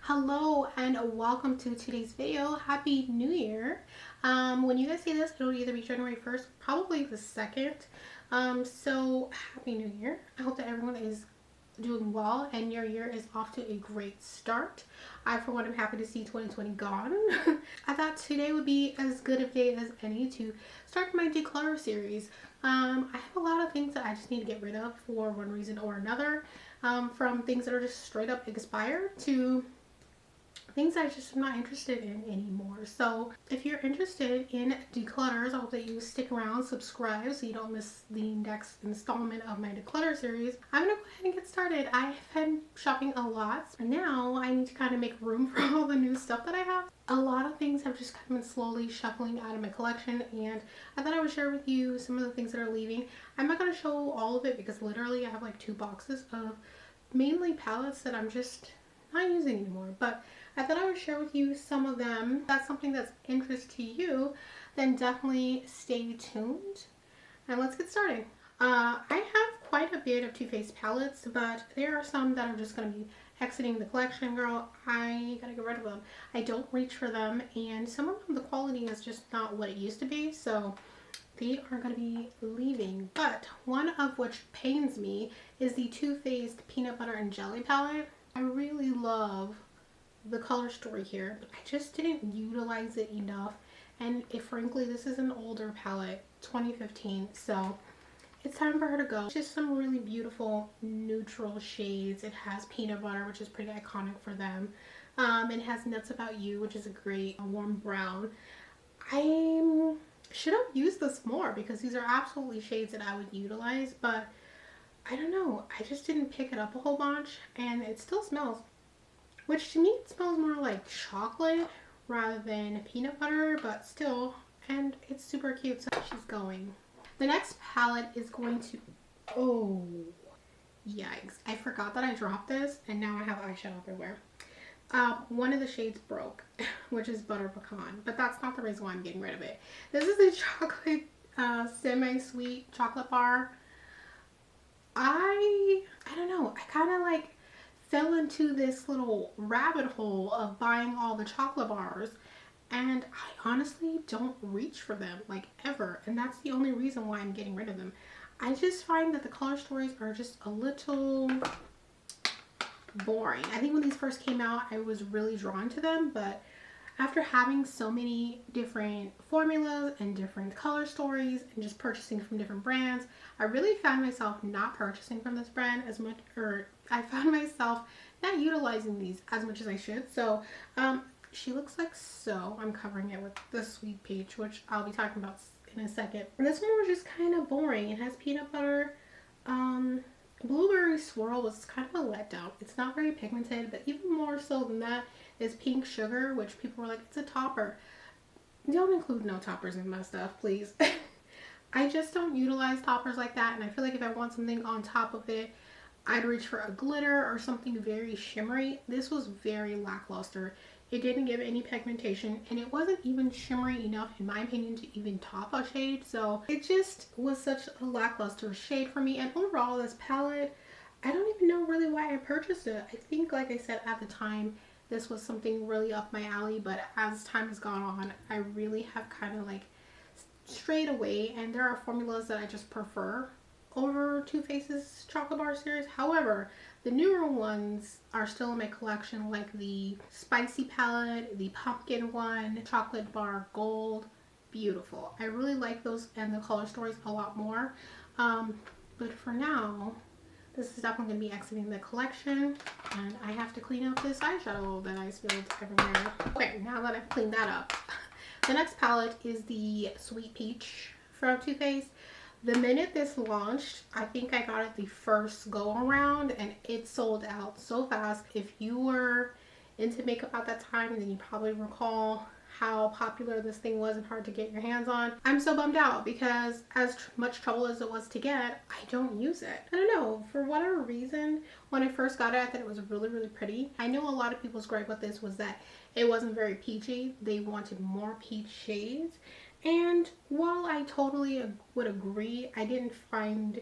Hello and welcome to today's video. Happy New Year. When you guys see this, it'll either be January 1st, probably the 2nd. So happy New Year. I hope that everyone is doing well and your year is off to a great start. I for one am happy to see 2020 gone. I thought today would be as good a day as any to start my declutter series. I have a lot of things that I just need to get rid of for one reason or another. From things that are just straight up expired to things I just am not interested in anymore. So if you're interested in declutters, I hope that you stick around, subscribe so you don't miss the next installment of my declutter series. I'm gonna go ahead and get started. I've been shopping a lot and now I need to kind of make room for all the new stuff that I have. A lot of things have just kind of been slowly shuffling out of my collection, and I thought I would share with you some of the things that are leaving. I'm not going to show all of it because literally I have like 2 boxes of mainly palettes that I'm just not using anymore, but I thought I would share with you some of them. If that's something that's interest to you, then definitely stay tuned and let's get started. I have quite a bit of Too Faced palettes, but there are some that are just going to be exiting the collection, girl. I gotta get rid of them. I don't reach for them, and some of them, the quality is just not what it used to be, so they are going to be leaving. But one of which pains me is the Too Faced Peanut Butter and Jelly palette. I really love the color story here, but I just didn't utilize it enough, and frankly this is an older palette, 2015, so it's time for her to go. It's just some really beautiful neutral shades. It has peanut butter, which is pretty iconic for them. It has Nuts About You, which is a great warm brown. I should have used this more because these are absolutely shades that I would utilize, but I don't know, I just didn't pick it up a whole bunch, and it still smells, which to me it smells more like chocolate rather than peanut butter, but still, and it's super cute, so she's going. The next palette is going to, oh, yikes. I forgot that I dropped this and now I have eyeshadow everywhere. One of the shades broke, which is Butter Pecan, but that's not the reason why I'm getting rid of it. This is a chocolate, semi-sweet chocolate bar. I don't know, I kind of like fell into this little rabbit hole of buying all the chocolate bars, and I honestly don't reach for them like ever, and that's the only reason why I'm getting rid of them. I just find that the color stories are just a little boring. I think when these first came out I was really drawn to them, but after having so many different formulas and different color stories and just purchasing from different brands, I really found myself not purchasing from this brand as much, or I found myself not utilizing these as much as I should. So she looks like so. I'm covering it with the Sweet Peach, which I'll be talking about in a second. And this one was just kind of boring. It has peanut butter. Blueberry Swirl was kind of a letdown. It's not very pigmented, but even more so than that is Pink Sugar, which people were like, it's a topper. Don't include no toppers in my stuff, please. I just don't utilize toppers like that, and I feel like if I want something on top of it, I'd reach for a glitter or something very shimmery. This was very lackluster. It didn't give any pigmentation, and it wasn't even shimmery enough in my opinion to even top a shade, so it just was such a lackluster shade for me. And overall, this palette, I don't even know really why I purchased it. I think, like I said at the time, this was something really up my alley, but as time has gone on, I really have kind of like strayed away, and there are formulas that I just prefer over Too Faced's chocolate bar series. However, the newer ones are still in my collection, like the spicy palette, the pumpkin one, chocolate bar gold. Beautiful. I really like those and the color stories a lot more. But for now, this is definitely going to be exiting the collection, and I have to clean up this eyeshadow that I spilled everywhere. Okay, now that I've cleaned that up, the next palette is the Sweet Peach from Too Faced. The minute this launched, I think I got it the first go around, and it sold out so fast. If you were into makeup at that time, then you probably recall how popular this thing was and hard to get your hands on. I'm so bummed out because as much trouble as it was to get, I don't use it. I don't know, for whatever reason, when I first got it, I thought it was really, really pretty. I know a lot of people's gripe with this was that it wasn't very peachy. They wanted more peach shades. And while I totally would agree, I didn't find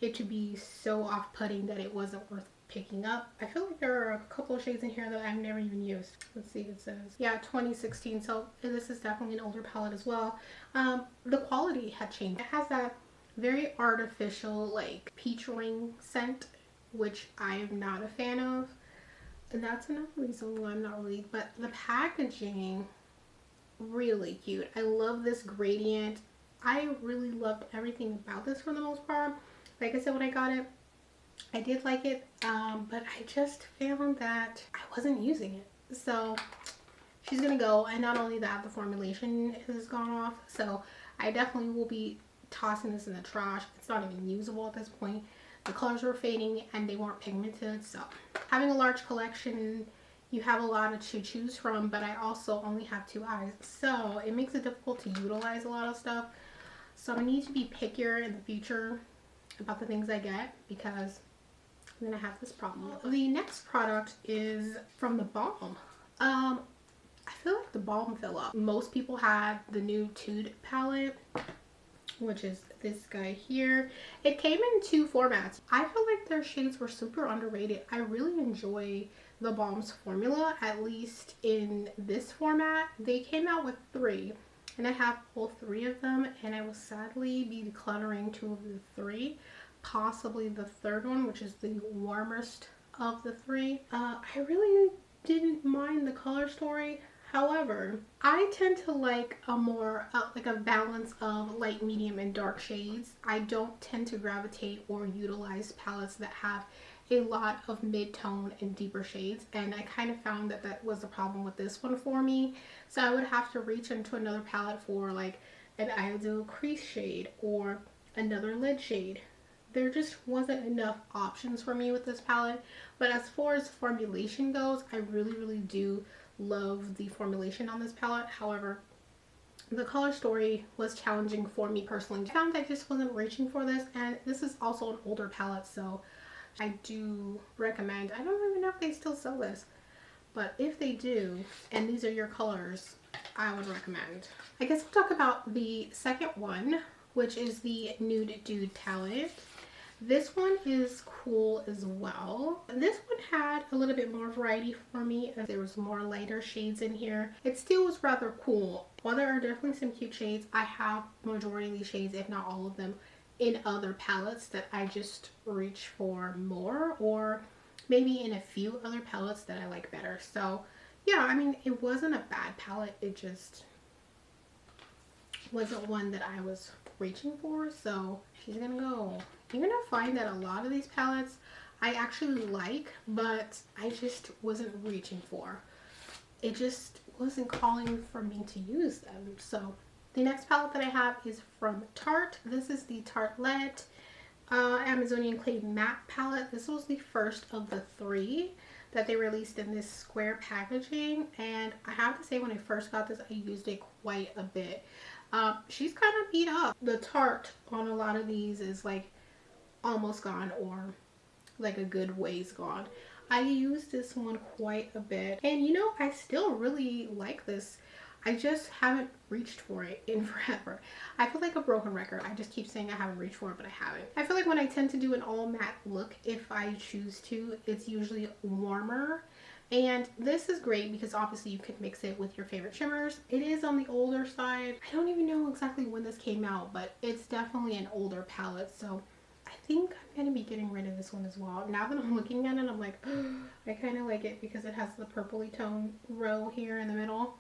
it to be so off-putting that it wasn't worth picking up. I feel like there are a couple of shades in here that I've never even used. Let's see, it says, yeah, 2016. So this is definitely an older palette as well. The quality had changed. It has that very artificial like peach ring scent, which I am not a fan of. And that's another reason why I'm not really, but the packaging, really cute. I love this gradient. I really loved everything about this for the most part. Like I said, when I got it, I did like it, but I just found that I wasn't using it. So she's gonna go, and not only that, the formulation has gone off. So I definitely will be tossing this in the trash. It's not even usable at this point. The colors were fading and they weren't pigmented. So having a large collection, you have a lot to choose from, but I also only have 2 eyes. So it makes it difficult to utilize a lot of stuff. So I need to be pickier in the future about the things I get because I'm gonna have this problem. The next product is from the balm. I feel like the balm fell up. Most people had the new Tude palette, which is this guy here. It came in 2 formats. I feel like their shades were super underrated. I really enjoy the balm's formula, at least in this format. They came out with 3, and I have all 3 of them, and I will sadly be decluttering 2 of the 3, possibly the 3rd one, which is the warmest of the 3. I really didn't mind the color story. However, I tend to like a more like a balance of light, medium, and dark shades. I don't tend to gravitate or utilize palettes that have a lot of mid-tone and deeper shades, and I kind of found that that was the problem with this one for me. So I would have to reach into another palette for like an ideal crease shade or another lid shade. There just wasn't enough options for me with this palette. But as far as formulation goes, I really do love the formulation on this palette. However, the color story was challenging for me personally. I found I just wasn't reaching for this, and this is also an older palette, so I do recommend. I don't even know if they still sell this, but if they do, and these are your colors, I would recommend. I guess we'll talk about the second one, which is the Nude Dude palette. This one is cool as well. This one had a little bit more variety for me. There was more lighter shades in here. It still was rather cool. While there are definitely some cute shades, I have majority of these shades, if not all of them, in other palettes that I just reach for more, or maybe in a few other palettes that I like better. So yeah, I mean, it wasn't a bad palette. It just wasn't one that I was reaching for. So she's gonna go. You're gonna find that a lot of these palettes I actually like, but I just wasn't reaching for. It just wasn't calling for me to use them. So the next palette that I have is from Tarte. This is the Tartelette Amazonian Clay Matte palette. This was the first of the 3 that they released in this square packaging, and I have to say, when I first got this, I used it quite a bit. She's kind of beat up. The Tarte on a lot of these is like almost gone, or like a good ways gone. I used this one quite a bit, and you know, I still really like this. I just haven't reached for it in forever. I feel like a broken record. I just keep saying I haven't reached for it, but I haven't. I feel like when I tend to do an all matte look, if I choose to, it's usually warmer. And this is great because obviously you can mix it with your favorite shimmers. It is on the older side. I don't even know exactly when this came out, but it's definitely an older palette. So I think I'm going to be getting rid of this one as well. Now that I'm looking at it, I'm like, oh, I kind of like it because it has the purpley tone row here in the middle.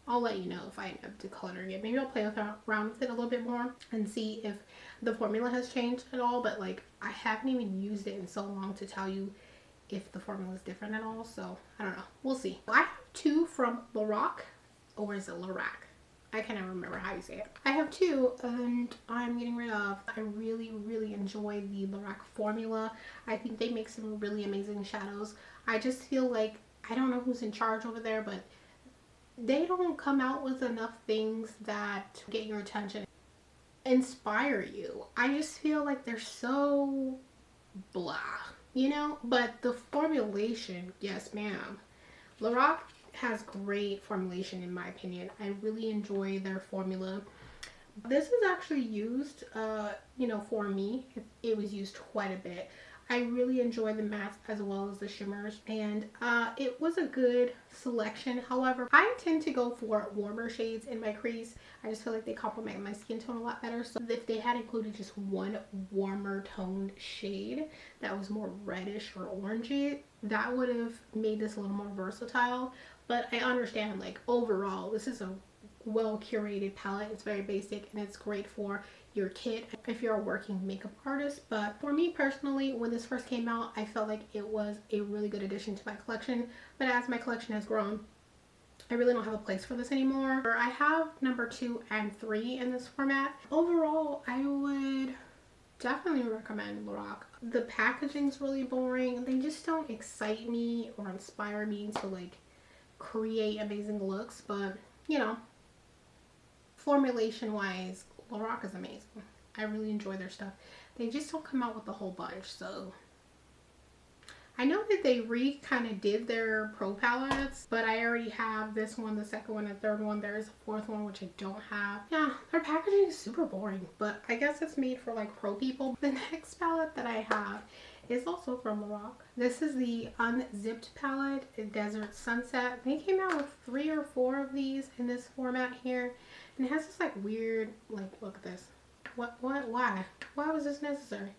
I'll let you know if I end up decluttering it. Maybe I'll play around with it a little bit more and see if the formula has changed at all. But like, I haven't even used it in so long to tell you if the formula is different at all. So I don't know. We'll see. I have 2 from Lorac. Or is it Lorac? I can't even remember how you say it. I have 2 and I'm getting rid of. I really enjoy the Lorac formula. I think they make some really amazing shadows. I just feel like, I don't know who's in charge over there, but they don't come out with enough things that get your attention, inspire you. I just feel like they're so blah, you know? But the formulation, yes ma'am. Lorac has great formulation in my opinion. I really enjoy their formula. This is actually used, you know, for me. It was used quite a bit. I really enjoy the mattes as well as the shimmers, and it was a good selection. However, I tend to go for warmer shades in my crease. I just feel like they complement my skin tone a lot better. So if they had included just one warmer toned shade that was more reddish or orangey, that would have made this a little more versatile. But I understand, like, overall this is a well curated palette. It's very basic and it's great for your kit if you're a working makeup artist. But for me personally, when this first came out, I felt like it was a really good addition to my collection. But as my collection has grown, I really don't have a place for this anymore. I have number 2 and 3 in this format. Overall, I would definitely recommend Lorac. The packaging's really boring. They just don't excite me or inspire me to like create amazing looks. But you know, formulation wise, Lorac is amazing. I really enjoy their stuff. They just don't come out with a whole bunch. So I know that they kind of did their pro palettes, but I already have this one, the second one, and third one. There is a fourth one which I don't have. Yeah, their packaging is super boring, but I guess it's made for like pro people. The next palette that I have is also from Lorac. This is the Unzipped palette, Desert Sunset. They came out with 3 or 4 of these in this format here, and it has this like weird, like, look at this. Why was this necessary?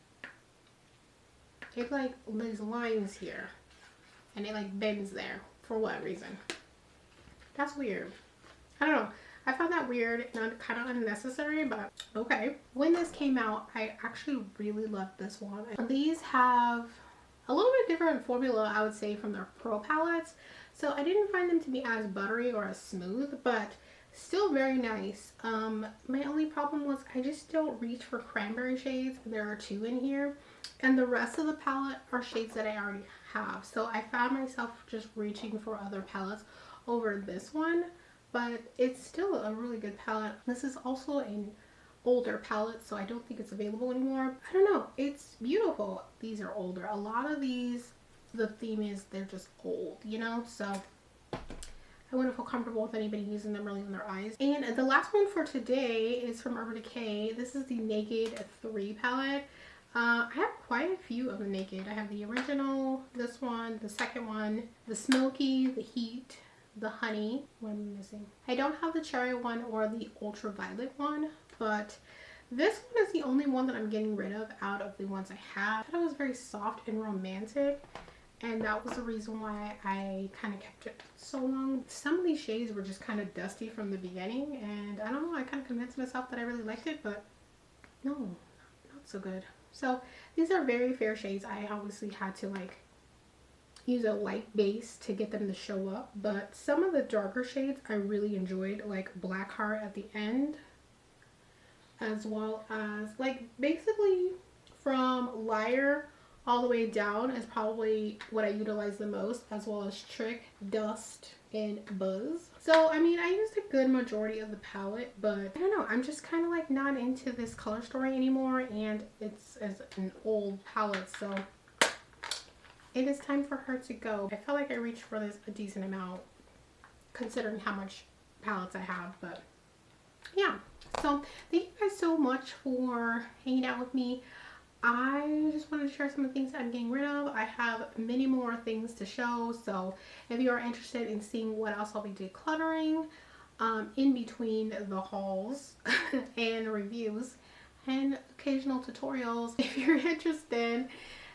It like these lines here, and it like bends there for what reason? That's weird. I don't know. I found that weird and kind of unnecessary, but okay. When this came out, I actually really loved this one. These have a little bit different formula, I would say, from their pro palettes. So I didn't find them to be as buttery or as smooth, but still very nice. My only problem was I just don't reach for cranberry shades. There are 2 in here, and the rest of the palette are shades that I already have. So I found myself just reaching for other palettes over this one, but it's still a really good palette. This is also an older palette, so I don't think it's available anymore. I don't know. It's beautiful. These are older. A lot of these, the theme is they're just old, you know? So I wouldn't feel comfortable with anybody using them really on their eyes. And the last one for today is from Urban Decay. This is the Naked 3 palette. I have quite a few of the Naked. I have the original, this one, the second one, the Smoky, the Heat, the Honey. What am I missing? I don't have the Cherry one or the Ultraviolet one, but this one is the only one that I'm getting rid of out of the ones I have. I thought it was very soft and romantic, and that was the reason why I kind of kept it so long. Some of these shades were just kind of dusty from the beginning, and I don't know, I kind of convinced myself that I really liked it, but no, not so good. So these are very fair shades. I obviously had to like use a light base to get them to show up, but some of the darker shades I really enjoyed, like Black Heart at the end, as well as like basically from Liar all the way down is probably what I utilize the most, as well as Trick, Dust, and Buzz. So I mean, I used a good majority of the palette, but I don't know, I'm just kind of like not into this color story anymore, and it's as an old palette, so it is time for her to go. I felt like I reached for this a decent amount considering how much palettes I have, but yeah. So thank you guys so much for hanging out with me. I just wanted to share some of the things I'm getting rid of. I have many more things to show, so if you are interested in seeing what else I'll be decluttering in between the hauls and reviews and occasional tutorials, if you're interested,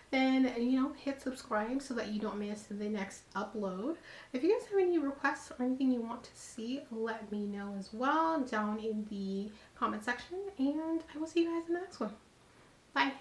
then you know, hit subscribe so that you don't miss the next upload. If you guys have any requests or anything you want to see, let me know as well down in the comment section, and I will see you guys in the next one. Bye.